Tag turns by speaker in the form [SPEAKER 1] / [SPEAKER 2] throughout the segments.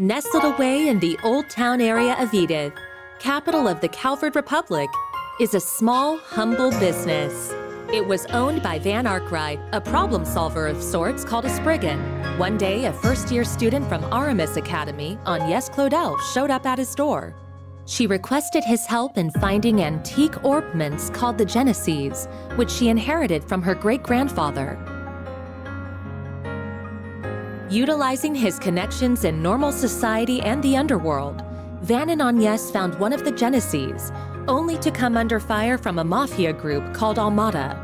[SPEAKER 1] Nestled away in the Old Town area of Edith, capital of the Calvert Republic, is a small, humble business. It was owned by Van Arkwright, a problem solver of sorts called a Spriggan. One day, a first-year student from Aramis Academy, Agnès Claudel, showed up at his door. She requested his help in finding antique ornaments called the Genesees, which she inherited from her great-grandfather. Utilizing his connections in normal society and the underworld, Van and Agnès found one of the Genesees, only to come under fire from a mafia group called Almada.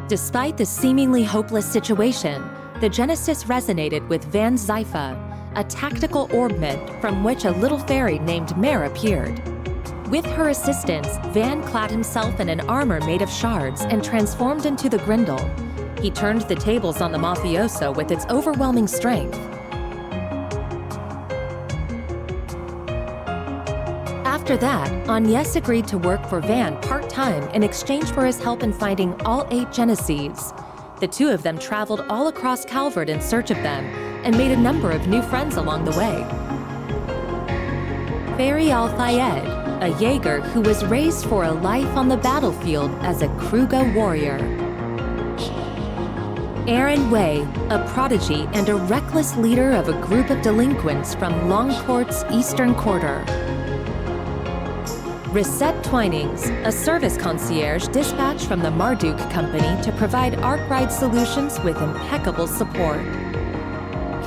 [SPEAKER 1] Despite the seemingly hopeless situation, the Genesis resonated with Van's Zypha, a tactical ornament from which a little fairy named Mare appeared. With her assistance, Van clad himself in an armor made of shards and transformed into the Grendel. He turned the tables on the mafioso with its overwhelming strength. After that, Agnès agreed to work for Van part-time in exchange for his help in finding all 8 Genesees. The two of them traveled all across Calvert in search of them and made a number of new friends along the way. Fairy Al-Fayed, a Jaeger who was raised for a life on the battlefield as a Kruga warrior. Aaron Way, a prodigy and a reckless leader of a group of delinquents from Longport's Eastern Quarter. Risette Twinings, a service concierge dispatched from the Marduk Company to provide Arkwright solutions with impeccable support.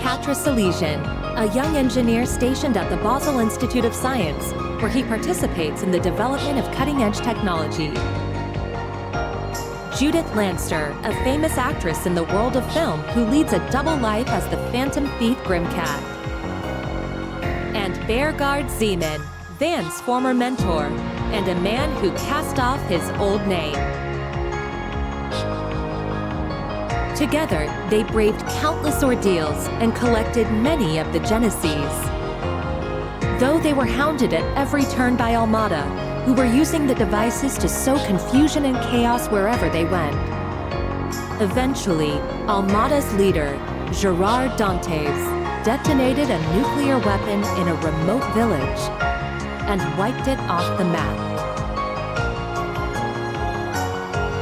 [SPEAKER 1] Katra Salesian, a young engineer stationed at the Basel Institute of Science, where he participates in the development of cutting-edge technology. Judith Lanster, a famous actress in the world of film who leads a double life as the Phantom Thief Grimcat. And Beargard Zeman, Van's former mentor, and a man who cast off his old name. Together, they braved countless ordeals and collected many of the Genesees. Though they were hounded at every turn by Almada, who were using the devices to sow confusion and chaos wherever they went. Eventually, Almada's leader, Gerard Dantes, detonated a nuclear weapon in a remote village and wiped it off the map.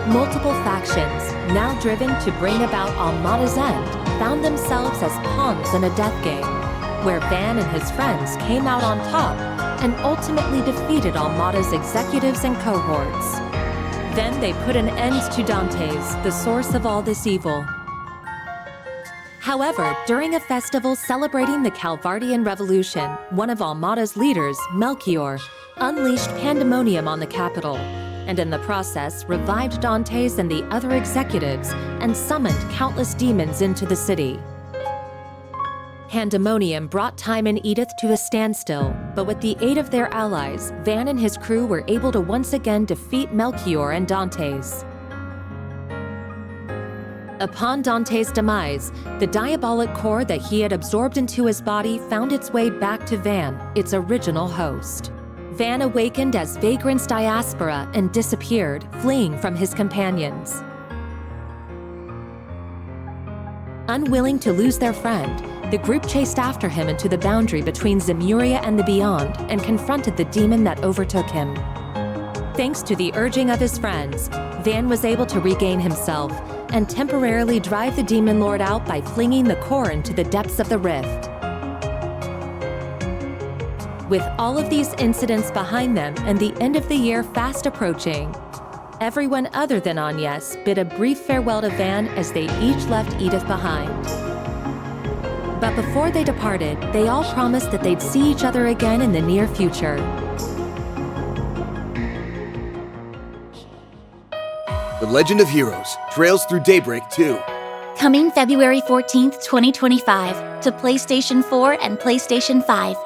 [SPEAKER 1] Multiple factions, now driven to bring about Almada's end, found themselves as pawns in a death game, where Van and his friends came out on top and ultimately defeated Almada's executives and cohorts. Then they put an end to Dantes, the source of all this evil. However, during a festival celebrating the Calvardian Revolution, one of Almada's leaders, Melchior, unleashed pandemonium on the capital, and in the process revived Dantes and the other executives and summoned countless demons into the city. Pandemonium brought time in Edith to a standstill, but with the aid of their allies, Van and his crew were able to once again defeat Melchior and Dantes. Upon Dantes' demise, the diabolic core that he had absorbed into his body found its way back to Van, its original host. Van awakened as Vagrant's diaspora and disappeared, fleeing from his companions. Unwilling to lose their friend, the group chased after him into the boundary between Zemuria and the Beyond and confronted the demon that overtook him. Thanks to the urging of his friends, Van was able to regain himself and temporarily drive the demon lord out by flinging the core into the depths of the rift. With all of these incidents behind them and the end of the year fast approaching, everyone other than Agnès bid a brief farewell to Van as they each left Edith behind. But before they departed, they all promised that they'd see each other again in the near future.
[SPEAKER 2] The Legend of Heroes trails through Daybreak 2.
[SPEAKER 3] Coming February 14th, 2025 to PlayStation 4 and PlayStation 5.